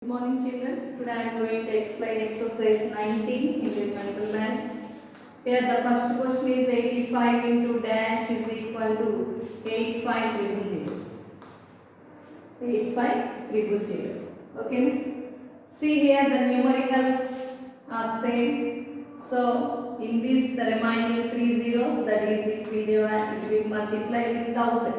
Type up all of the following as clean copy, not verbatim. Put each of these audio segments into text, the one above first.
Good morning children. Today I am going to explain exercise 19 in mental maths. Here the first question is 85 into dash is equal to 85000. 85000. Okay. See here the numericals are same. So in this the remaining 3 zeros, that is it will multiply with 1000.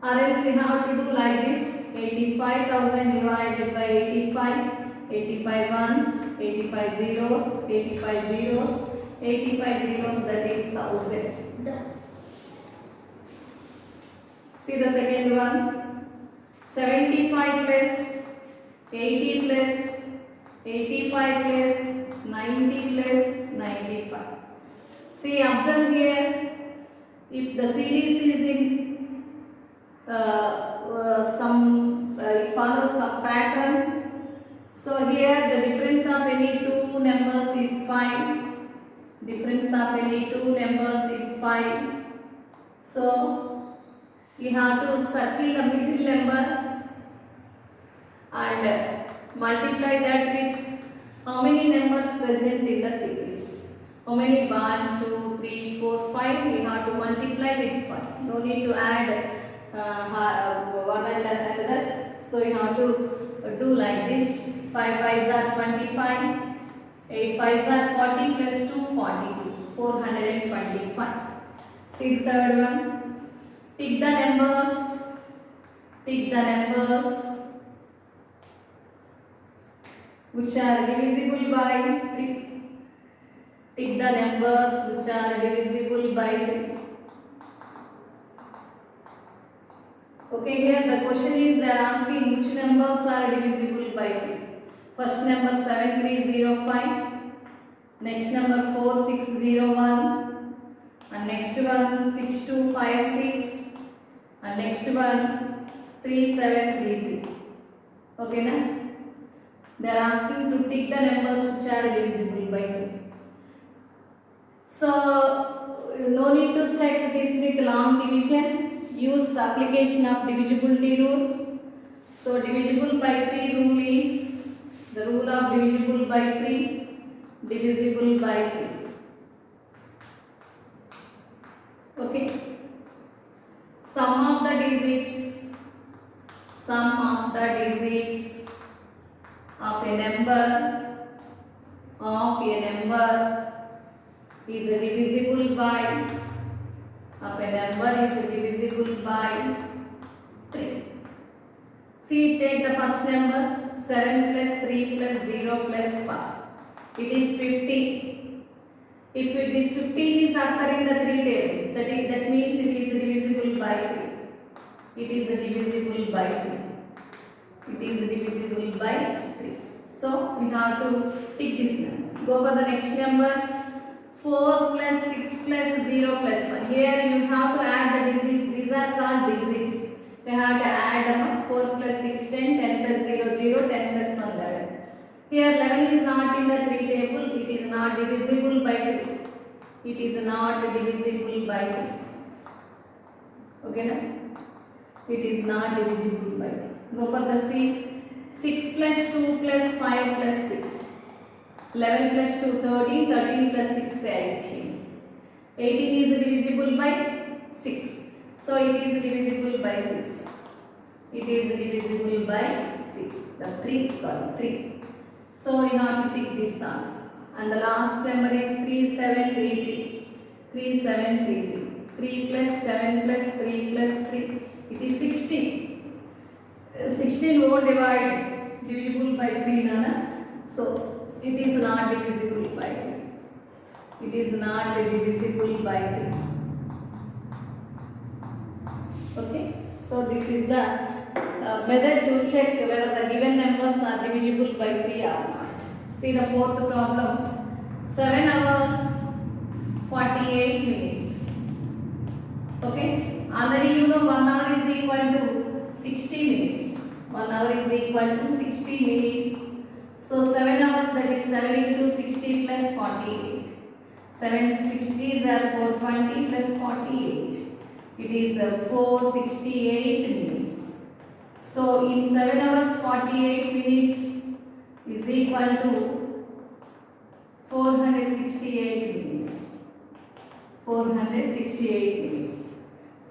Or else we have to do like this: 85,000 divided by 85, 85 ones, 85 zeros, 85 zeros, 85 zeros, that is 1000. See the second one: 75 plus 80 plus 85 plus 90 plus 95. See, observe here, if the series is in it follows some pattern. So here the difference of any two numbers is 5. Difference of any two numbers is 5. So you have to circle the middle number and multiply that with how many numbers present in the series. How many? 1, 2, 3, 4, 5. You have to multiply with 5. No need to add one and another. So you have to do like this: 5 5s are 25, 8 5s are 40 plus 2 42, 425. See the third one: tick the numbers, which are divisible by 3. Tick the numbers which are divisible by 3. Okay, here the question is they are asking which numbers are divisible by 3. First number 7305, next number 4601, and next one 6256, and next one 3733. Okay, na? They are asking to tick the numbers which are divisible by 3. So no need to check this with long division. Use the application of divisibility rule. So divisible by 3 rule is the rule of divisible by 3. Divisible by 3. Okay. Sum of the digits of a number is divisible by 3. See, take the first number 7 plus 3 plus 0 plus 5. It is 15. If this 15 is occurring in the 3 table, that means it is divisible by 3. It is divisible by 3. It is divisible by 3. So we have to tick this number. Go for the next number. 4 plus 6 plus 0 plus 1. Here you have to add the digits. These are called digits. You have to add them. 4 plus 6 10, 10 plus 0 0, 10 plus 1 11. Here 11 is not in the 3 table. It is not divisible by 3. It is not divisible by 3. Okay, na? It is not divisible by 3. Go for the C. 6 plus 2 plus 5 plus 6. 11 plus 2 13, 13 plus 6 18. 18 is divisible by 6. So it is divisible by 6. It is divisible by 6. The 3. So you have to take this answer. And the last number is 3733. 3733. 3 plus 7 plus 3 plus 3. It is 16. 16 won't divide divisible by 3, Nana. So it is not divisible by 3. It is not divisible by 3. Okay. So this is the method to check whether the given numbers are divisible by 3 or not. See the fourth problem. 7 hours 48 minutes. Okay. Already you know 1 hour is equal to 60 minutes. 1 hour is equal to 60 minutes. So 7 hours, that is 7 into 60 plus 48. 7 60s are 420 plus 48. It is 468 minutes. So in 7 hours 48 minutes is equal to 468 minutes. 468 minutes.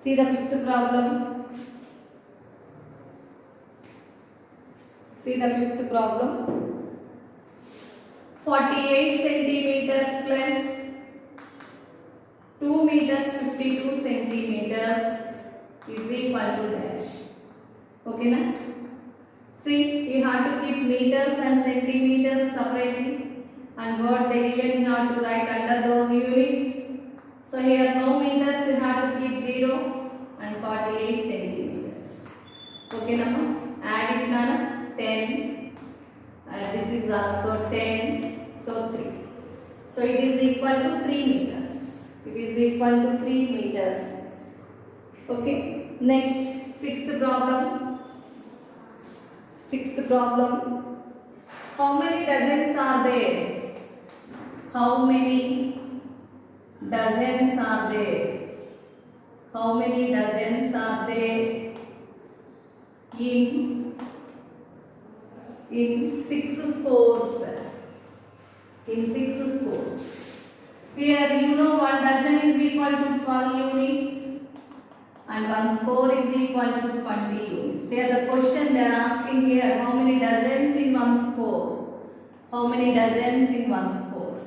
See the fifth problem. See the fifth problem. 48 centimeters plus 2 meters 52 centimeters is equal to dash. Okay na? See, you have to keep meters and centimeters separately, and what they given you have to write under those units. So here no meters, you have to keep 0 and 48 centimeters. Okay na? Add it now. 10. This is also 10. So 3. So it is equal to 3 meters. It is equal to 3 meters. Okay. Next, sixth problem. Sixth problem. How many dozens are there? How many dozens are there? How many dozens are there in 6 scores? In 6 scores. Here you know 1 dozen is equal to 12 units and 1 score is equal to 20 units. Here the question they are asking here, how many dozens in 1 score? How many dozens in 1 score?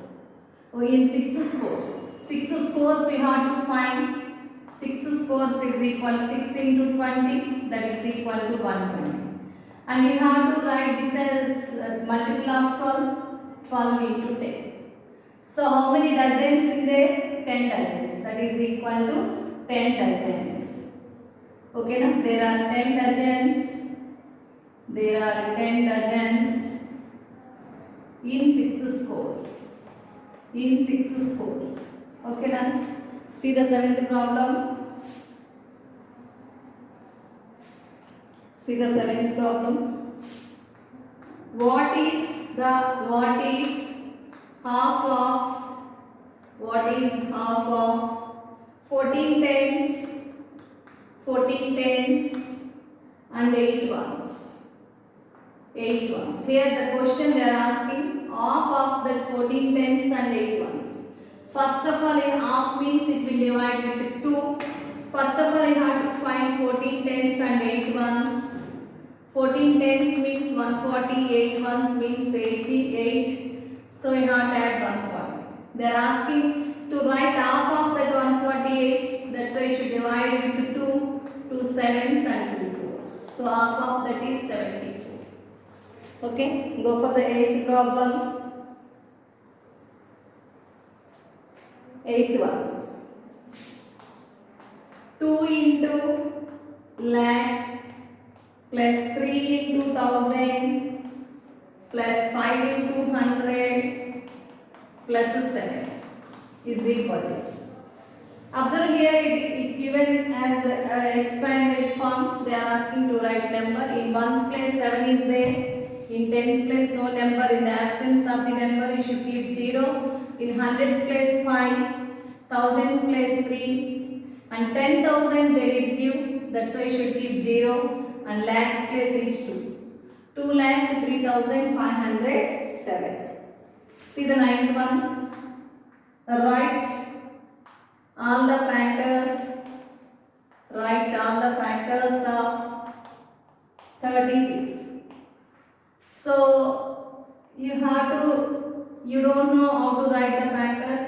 Oh, in 6 scores. 6 scores we have to find. 6 scores is equal 6 into 20, that is equal to 120. And we have to write this as multiple of 12 into 10. So how many dozens in there? 10 dozens. That is equal to 10 dozens. Okay, now there are 10 dozens. There are 10 dozens in 6 scores. In 6 scores. Okay, now see the seventh problem. See the seventh problem. What is half of 14 tens and 8 ones? 8 ones. Here the question they are asking half of that 14 tens and 8 ones. First of all, in half means it will divide with 2. First of all, you have to find 14 tens and 8 ones. 14 tens means 140, 8 ones means 88. So you have to add 140. They are asking to write half of that 148. That's why you should divide with 2, 2 sevens and 2 fours. So half of that is 74. Okay, go for the 8th problem. 8th one. 2 into lakh plus 3 into 1000 plus 5 into 100 plus 7 is equal to. Observe here it given as expanded form. They are asking to write number. In ones place 7 is there. In tens place no number. In the absence of the number you should keep 0. In hundreds place 5. Thousands place 3. And 10,000 they did give. That's why you should keep 0. And lakhs place is 2. 2,03,507. See the 9th one. Write all the factors. Write all the factors of 36. So you don't know how to write the factors.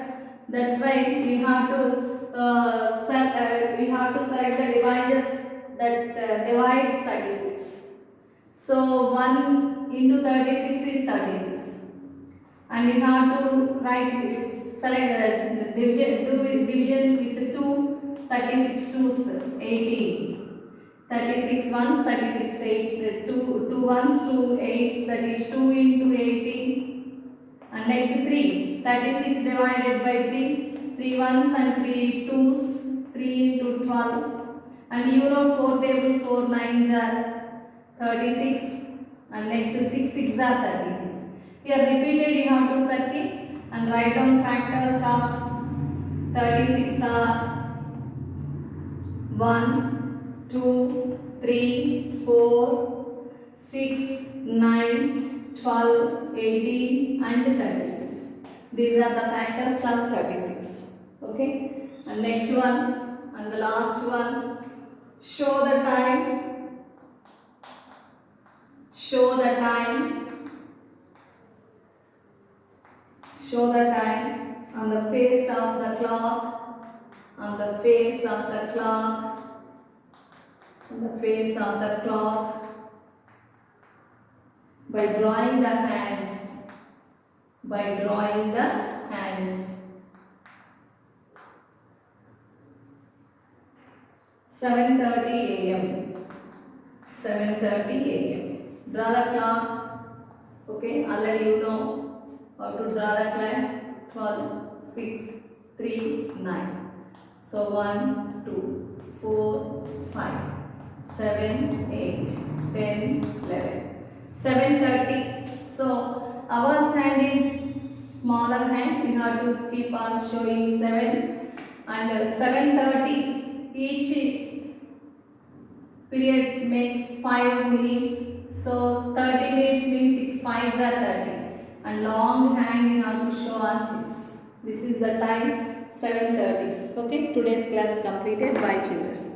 That's why we have to select the divisors that divides 36. So 1 into 36 is 36. And we have to select the division with 2. 36 twos 18. 36 ones 36 8. 2 ones 2 8s, that is 2 into 18. And next 3. 36 divided by 3. 3 ones and 3 twos. 3 into 12. And you know 4 table 4 9s are 36. And next 6 6 are 36. Here repeated you have to circle and write down factors of 36 are 1, 2, 3, 4, 6, 9, 12, 18 and 36. These are the factors of 36. Okay. And next one and the last one. Show the time. Show the time. Show the time on the face of the clock. On the face of the clock. On the face of the clock. By drawing the hands. By drawing the hands. 7:30 a.m. 7:30 a.m. Draw the clock. Okay, already you know how to draw the clock. 12, 6, 3, 9. So 1, 2, 4, 5, 7, 8, 10, 11. 7:30. So our hand is smaller hand. We have to keep on showing 7 and 7:30. Each period makes 5 minutes. So 30 minutes means 6 5s are 30. And long hand we have to show on 6. This is the time 7:30. Okay, today's class completed. Bye children.